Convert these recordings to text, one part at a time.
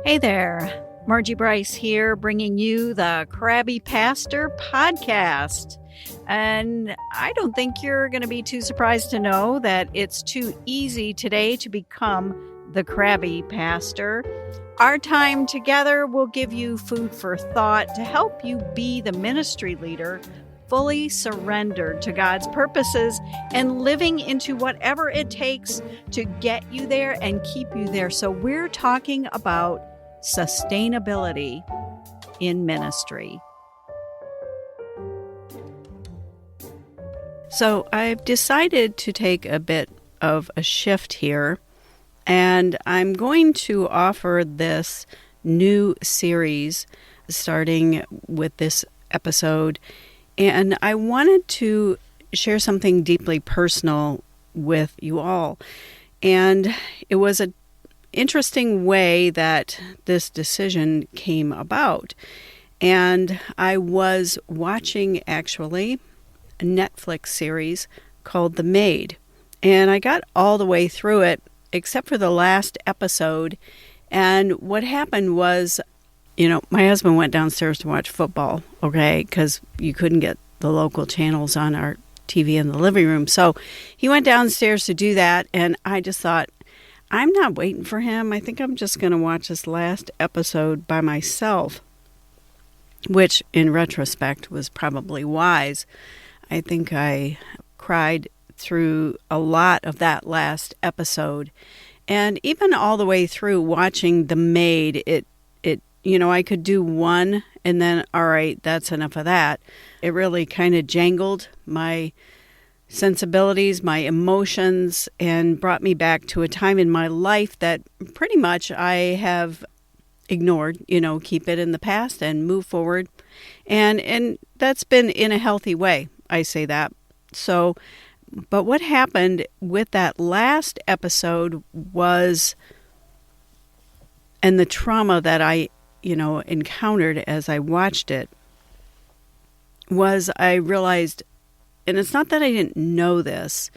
Hey there, Margie Bryce here, bringing you the Krabby Pastor podcast. And I don't think you're going to be too surprised to know that it's too easy today to become the Krabby Pastor. Our time together will give you food for thought to help you be the ministry leader fully surrendered to God's purposes and living into whatever it takes to get you there and keep you there. So we're talking about sustainability in ministry. So I've decided to take a bit of a shift here, and I'm going to offer this new series starting with this episode. And I wanted to share something deeply personal with you all. And it was an interesting way that this decision came about. And I was watching, actually, a Netflix series called The Maid. And I got all the way through it, except for the last episode. And what happened was, my husband went downstairs to watch football, okay, because you couldn't get the local channels on our TV in the living room. So he went downstairs to do that, and I just thought, I'm not waiting for him. I think I'm just going to watch this last episode by myself, which in retrospect was probably wise. I think I cried through a lot of that last episode. And even all the way through watching The Maid, I could do one and then, all right, that's enough of that. It really kind of jangled my sensibilities, my emotions, and brought me back to a time in my life that pretty much I have ignored, keep it in the past and move forward. And that's been in a healthy way, I say that. So, but what happened with that last episode was, and the trauma that I encountered as I watched it, was I realized, and it's not that I didn't know this,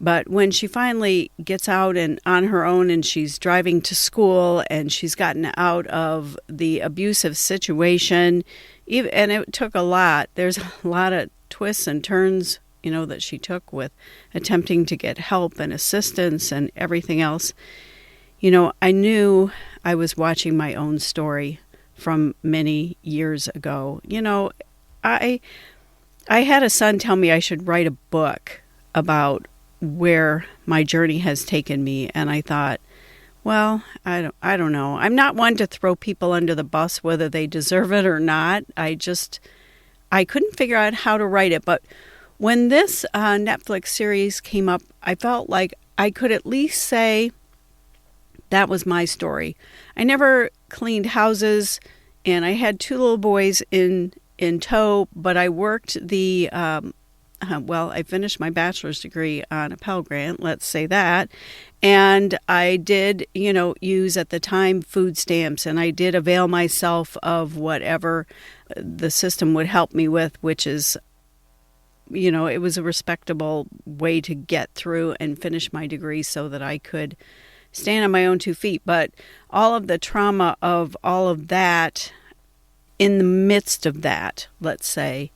but when she finally gets out and on her own and she's driving to school and she's gotten out of the abusive situation, and it took a lot. There's a lot of twists and turns, that she took with attempting to get help and assistance and everything else. I knew I was watching my own story from many years ago. I had a son tell me I should write a book about where my journey has taken me, and I thought, well, I don't know. I'm not one to throw people under the bus whether they deserve it or not. I couldn't figure out how to write it. But when this Netflix series came up, I felt like I could at least say that was my story. I never cleaned houses, and I had 2 little boys in tow, but I worked I finished my bachelor's degree on a Pell Grant, let's say that, and I did, use at the time food stamps, and I did avail myself of whatever the system would help me with, which is, it was a respectable way to get through and finish my degree so that I could stand on my own 2 feet. But all of the trauma of all of that, in the midst of that, let's say,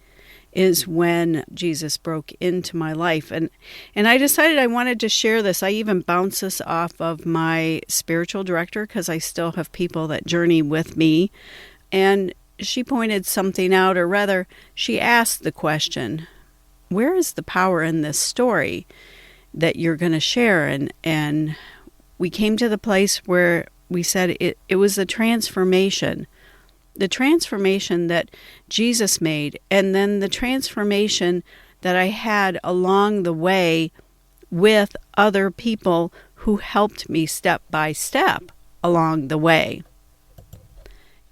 is when Jesus broke into my life. And I decided I wanted to share this. I even bounced this off of my spiritual director because I still have people that journey with me. And she pointed something out, or rather, she asked the question, where is the power in this story that you're going to share? And we came to the place where we said it was the transformation that Jesus made, and then the transformation that I had along the way with other people who helped me step by step along the way.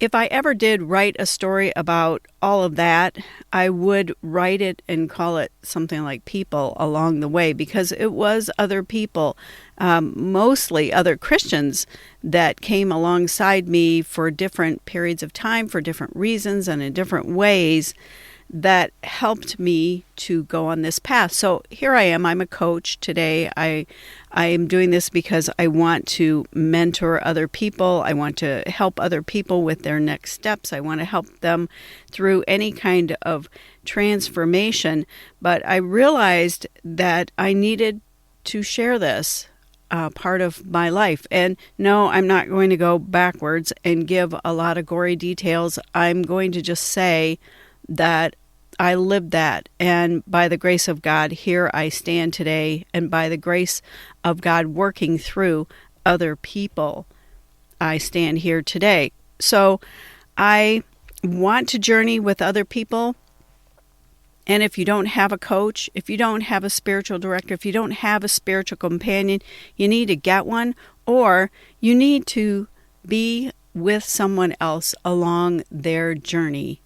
If I ever did write a story about all of that, I would write it and call it something like People Along the Way, because it was other people, mostly other Christians, that came alongside me for different periods of time, for different reasons and in different ways, that helped me to go on this path. So here I am. I'm a coach today. I am doing this because I want to mentor other people. I want to help other people with their next steps. I want to help them through any kind of transformation. But I realized that I needed to share this part of my life. And no, I'm not going to go backwards and give a lot of gory details. I'm going to just say that I lived that. And by the grace of God, here I stand today. And by the grace of God working through other people, I stand here today. So I want to journey with other people. And if you don't have a coach, if you don't have a spiritual director, if you don't have a spiritual companion, you need to get one, or you need to be with someone else along their journey.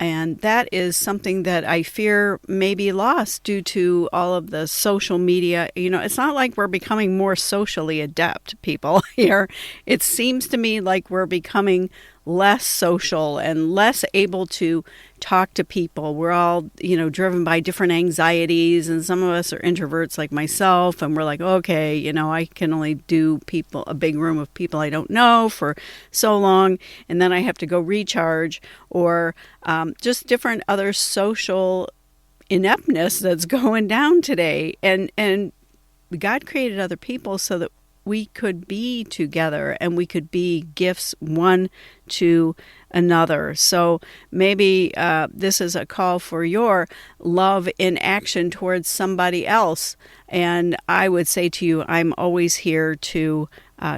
And that is something that I fear may be lost due to all of the social media. You know, it's not like we're becoming more socially adept people here. It seems to me like we're becoming less social and less able to talk to people. We're all, driven by different anxieties, and some of us are introverts like myself, and we're like, okay, I can only do a big room of people I don't know for so long, and then I have to go recharge, or just different other social ineptness that's going down today. And God created other people so that we could be together and we could be gifts one to another. So maybe this is a call for your love in action towards somebody else. And I would say to you, I'm always here to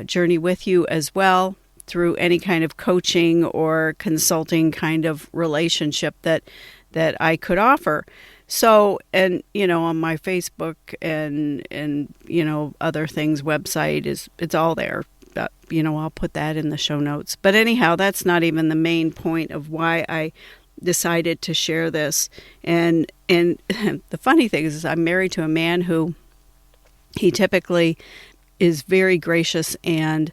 journey with you as well through any kind of coaching or consulting kind of relationship that I could offer. So, and, on my Facebook and other things, website it's all there. I'll put that in the show notes. But anyhow, that's not even the main point of why I decided to share this. And the funny thing is I'm married to a man who he typically is very gracious and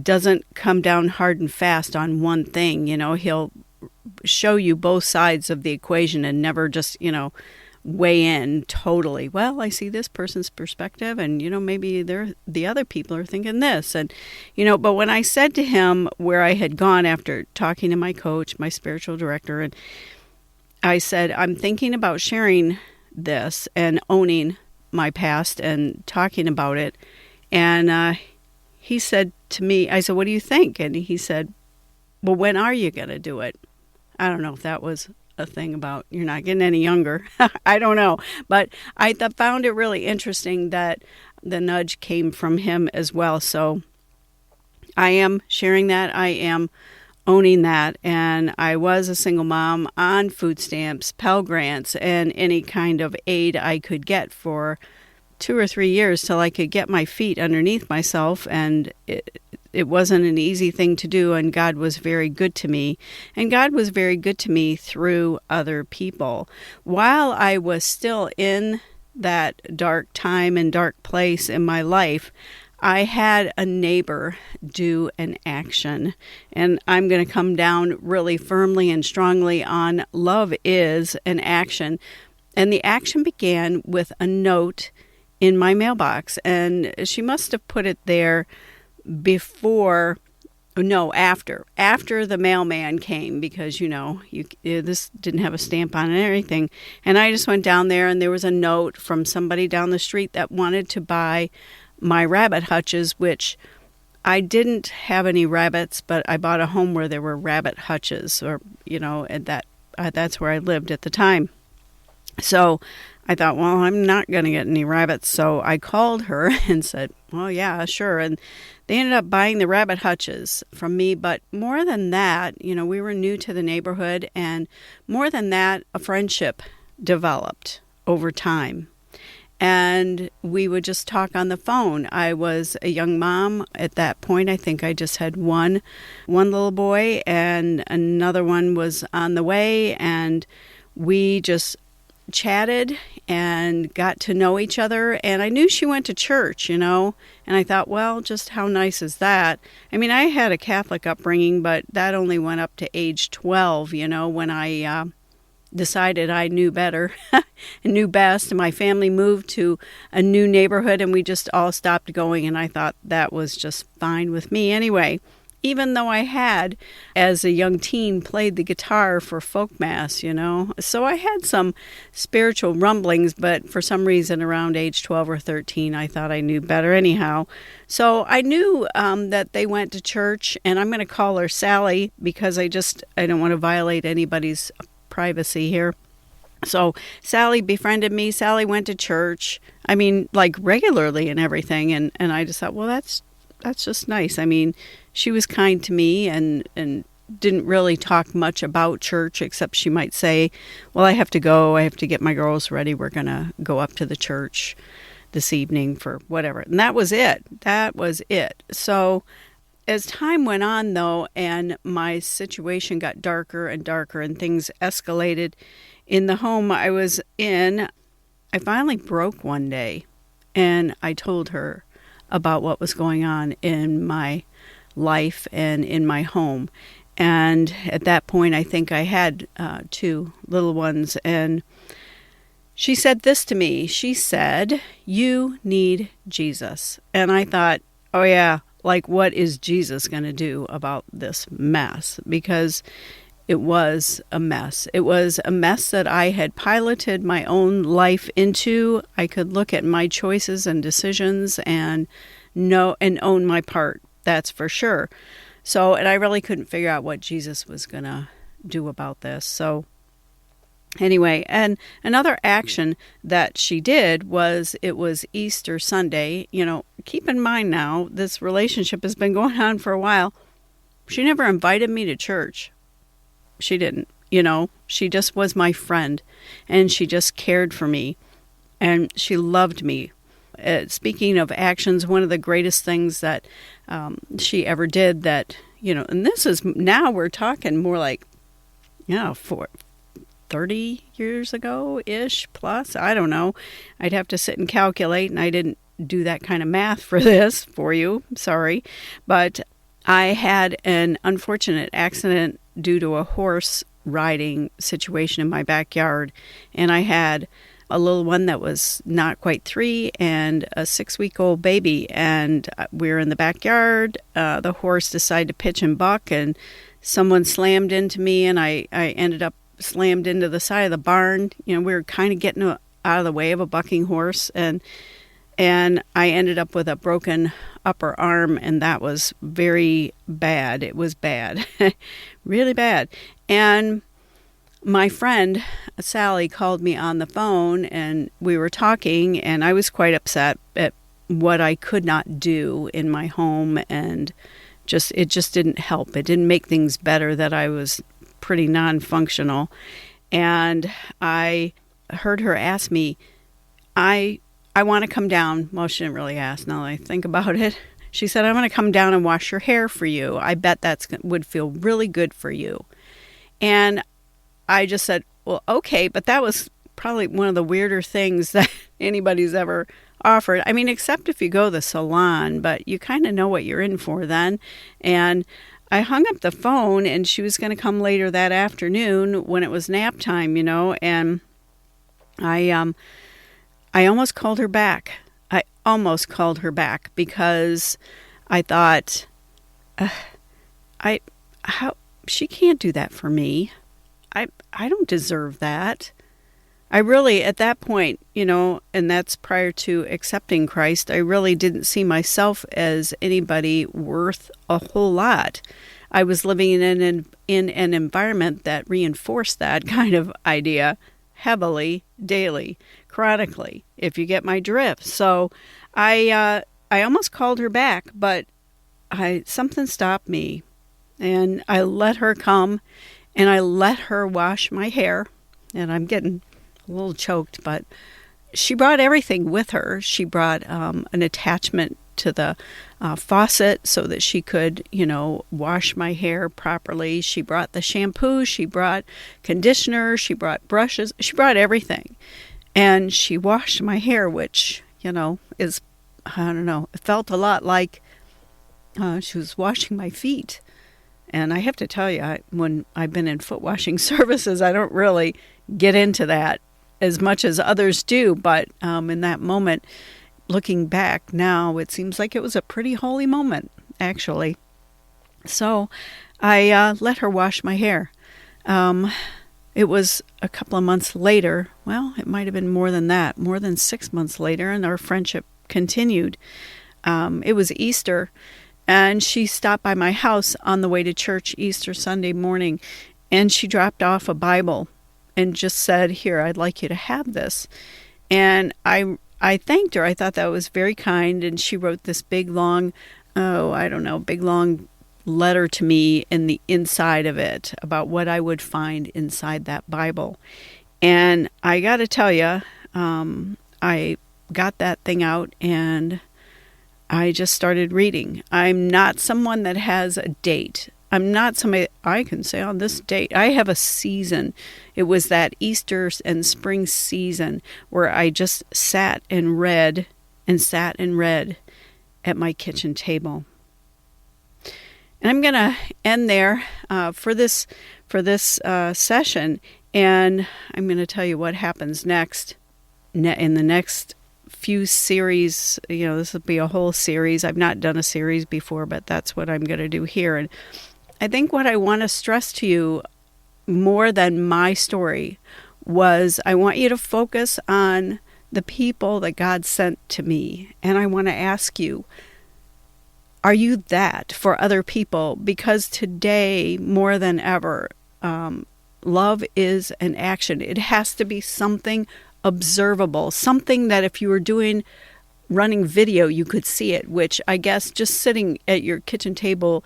doesn't come down hard and fast on one thing. He'll show you both sides of the equation and never just, weigh in totally. Well, I see this person's perspective, and, maybe the other people are thinking this. And, but when I said to him where I had gone after talking to my coach, my spiritual director, and I said, I'm thinking about sharing this and owning my past and talking about it. And he said to me, I said, what do you think? And he said, well, when are you going to do it? I don't know if that was a thing about you're not getting any younger. I don't know. But I found it really interesting that the nudge came from him as well. So I am sharing that. I am owning that. And I was a single mom on food stamps, Pell Grants, and any kind of aid I could get for 2 or 3 years till I could get my feet underneath myself. And it wasn't an easy thing to do, and God was very good to me. And God was very good to me through other people. While I was still in that dark time and dark place in my life, I had a neighbor do an action. And I'm going to come down really firmly and strongly on love is an action. And the action began with a note in my mailbox. And she must have put it there after the mailman came, because this didn't have a stamp on it and everything. And I just went down there, and there was a note from somebody down the street that wanted to buy my rabbit hutches, which I didn't have any rabbits, but I bought a home where there were rabbit hutches, or and that's where I lived at the time. So I thought, well, I'm not going to get any rabbits. So I called her and said, well, yeah, sure. And they ended up buying the rabbit hutches from me. But more than that, we were new to the neighborhood. And more than that, a friendship developed over time. And we would just talk on the phone. I was a young mom at that point. I think I just had one little boy, and another one was on the way. And we just chatted and got to know each other. And I knew she went to church, and I thought, well, just how nice is that? I mean, I had a Catholic upbringing, but that only went up to age 12, when I decided I knew better and knew best. And my family moved to a new neighborhood and we just all stopped going. And I thought that was just fine with me anyway. Even though I had, as a young teen, played the guitar for folk mass, So I had some spiritual rumblings, but for some reason around age 12 or 13, I thought I knew better anyhow. So I knew that they went to church, and I'm going to call her Sally because I don't want to violate anybody's privacy here. So Sally befriended me. Sally went to church, like regularly and everything. And I just thought, well, that's just nice. She was kind to me and didn't really talk much about church, except she might say, well, I have to go. I have to get my girls ready. We're going to go up to the church this evening for whatever. And that was it. So as time went on, though, and my situation got darker and darker and things escalated in the home I was in, I finally broke one day and I told her about what was going on in my life and in my home. And at that point, I think I had 2 little ones. And she said this to me. She said, "You need Jesus." And I thought, oh yeah, what is Jesus going to do about this mess? Because it was a mess. It was a mess that I had piloted my own life into. I could look at my choices and decisions and know and own my part. That's for sure. So, and I really couldn't figure out what Jesus was going to do about this. So anyway, and another action that she did was, it was Easter Sunday. Keep in mind now, this relationship has been going on for a while. She never invited me to church. She didn't, she just was my friend and she just cared for me and she loved me. Speaking of actions, one of the greatest things that she ever did that, and this is, now we're talking more like, for 30 years ago-ish plus, I don't know. I'd have to sit and calculate, and I didn't do that kind of math for this for you. Sorry. But I had an unfortunate accident due to a horse riding situation in my backyard, and I had a little one that was not quite 3 and a 6-week-old baby. And we were in the backyard. The horse decided to pitch and buck, and someone slammed into me, and I ended up slammed into the side of the barn. We were kind of getting out of the way of a bucking horse, and I ended up with a broken upper arm, and that was very bad. It was bad, really bad. And my friend, Sally, called me on the phone and we were talking, and I was quite upset at what I could not do in my home, and it just didn't help. It didn't make things better that I was pretty non-functional. And I heard her ask me, I want to come down. Well, she didn't really ask now that I think about it. She said, "I want to come down and wash your hair for you. I bet would feel really good for you." And I just said, well, okay, but that was probably one of the weirder things that anybody's ever offered. Except if you go to the salon, but you kind of know what you're in for then. And I hung up the phone, and she was going to come later that afternoon when it was nap time, and I almost called her back. Because I thought, she can't do that for me. I don't deserve that. I really, at that point, and that's prior to accepting Christ, I really didn't see myself as anybody worth a whole lot. I was living in an environment that reinforced that kind of idea heavily, daily, chronically, if you get my drift. So I almost called her back, but something stopped me, and I let her come, and I let her wash my hair, and I'm getting a little choked, but she brought everything with her. She brought an attachment to the faucet so that she could, wash my hair properly. She brought the shampoo. She brought conditioner. She brought brushes. She brought everything. And she washed my hair, which, is, I don't know, it felt a lot like she was washing my feet. And I have to tell you, when I've been in foot washing services, I don't really get into that as much as others do. But in that moment, looking back now, it seems like it was a pretty holy moment, actually. So I let her wash my hair. It was a couple of months later. Well, it might have been more than that, more than 6 months later, and our friendship continued. It was Easter, and she stopped by my house on the way to church Easter Sunday morning, and she dropped off a Bible and just said, "Here, I'd like you to have this." And I thanked her. I thought that was very kind, and she wrote this big long letter to me in the inside of it about what I would find inside that Bible. And I got to tell you, I got that thing out and I just started reading. I'm not someone that has a date. I'm not somebody I can say on this date. I have a season. It was that Easter and spring season where I just sat and read at my kitchen table. And I'm going to end there for this session, and I'm going to tell you what happens next in the next few series. This will be a whole series. I've not done a series before, but that's what I'm going to do here. And I think what I want to stress to you more than my story was I want you to focus on the people that God sent to me. And I want to ask you, are you that for other people? Because today, more than ever, love is an action. It has to be something observable, something that if you were running video, you could see it, which I guess just sitting at your kitchen table,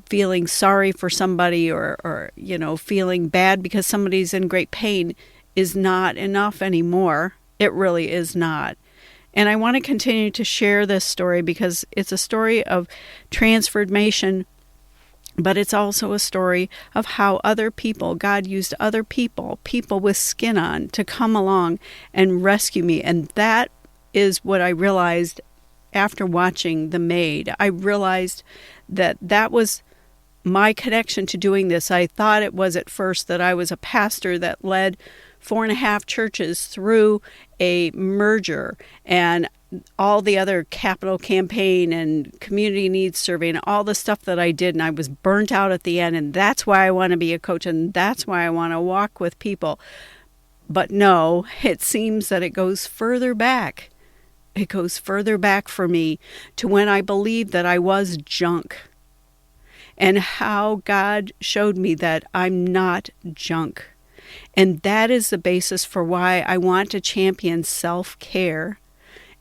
feeling sorry for somebody or feeling bad because somebody's in great pain is not enough anymore. It really is not. And I want to continue to share this story because it's a story of transformation, but it's also a story of how God used other people with skin on, to come along and rescue me. And that is what I realized after watching The Maid. I realized that was my connection to doing this. I thought it was at first that I was a pastor that led 4.5 churches through a merger and all the other capital campaign and community needs survey and all the stuff that I did, and I was burnt out at the end, and that's why I want to be a coach, and that's why I want to walk with people. But no, it seems that it goes further back. It goes further back for me to when I believed that I was junk, and how God showed me that I'm not junk. And that is the basis for why I want to champion self-care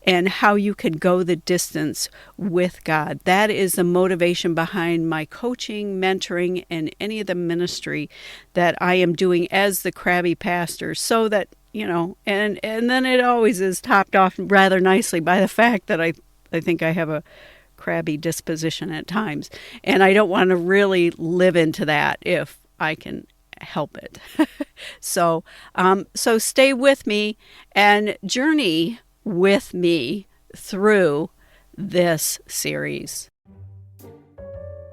and how you can go the distance with God. That is the motivation behind my coaching, mentoring, and any of the ministry that I am doing as the crabby pastor, so that, and then it always is topped off rather nicely by the fact that I think I have a crabby disposition at times. And I don't want to really live into that if I can help it. So stay with me and journey with me through this series.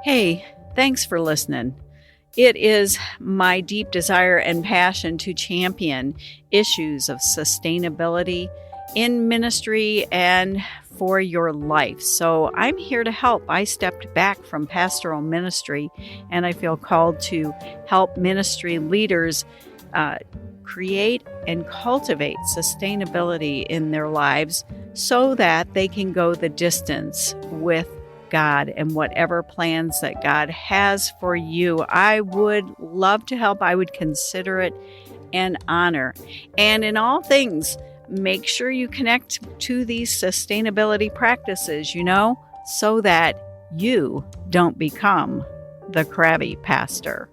Hey, thanks for listening. It is my deep desire and passion to champion issues of sustainability in ministry and for your life. So I'm here to help. I stepped back from pastoral ministry, and I feel called to help ministry leaders create and cultivate sustainability in their lives so that they can go the distance with God and whatever plans that God has for you. I would love to help. I would consider it an honor. And in all things, make sure you connect to these sustainability practices, so that you don't become the crabby pastor.